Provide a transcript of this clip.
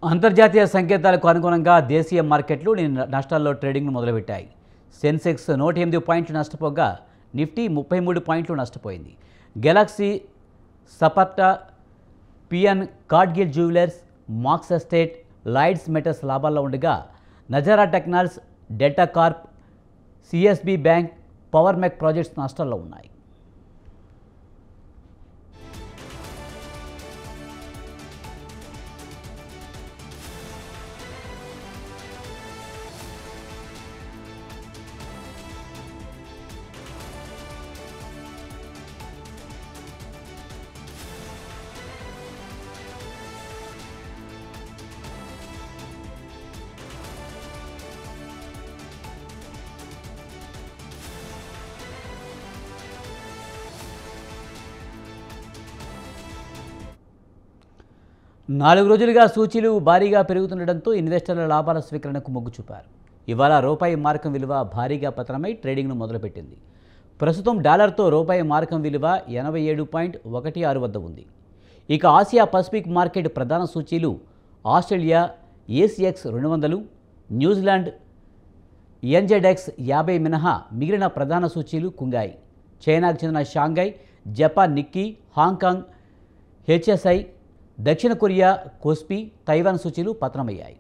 అంతర్జాతీయ సంకేతాలకు అనుగుణంగా దేశీయ మార్కెట్లు నష్టాల్లో ట్రేడింగ్ను మొదలుపెట్టాయి. సెన్సెక్స్ 108 పాయింట్లు నష్టపోగా నిఫ్టీ 33 పాయింట్లు నష్టపోయింది. గెలాక్సీ, సపర్టా, PN Gadgil jewellers, Max estate, Lloyds metals లాభాల్లో ఉండగా Nazara technologies, Delta Corp, CSB bank, Power Mech projects నష్టాల్లో ఉన్నాయి. నాలుగు రోజులుగా సూచీలు భారీగా పెరుగుతుండటంతో ఇన్వెస్టర్ల లాభాల స్వీకరణకు మొగ్గు చూపారు. ఇవాళ రూపాయి మార్కం విలువ భారీగా పతనమై ట్రేడింగ్ను మొదలుపెట్టింది. ప్రస్తుతం డాలర్తో రూపాయి మార్కం విలువ 87.16 వద్ద ఉంది. ఇక ఆసియా పసిఫిక్ మార్కెట్ ప్రధాన సూచీలు ఆస్ట్రేలియా ఏసీఎక్స్ 200, న్యూజిలాండ్ ఎన్జెడ్ఎక్స్ 50 మినహా మిగిలిన ప్రధాన సూచీలు కుంగాయి. చైనాకు చెందిన షాంఘై, జపాన్ నిక్కీ, హాంకాంగ్ హెచ్ఎస్ఐ, దక్షిణ కొరియా కోస్పి, తైవాన్ సూచీలు పతనమయ్యాయి.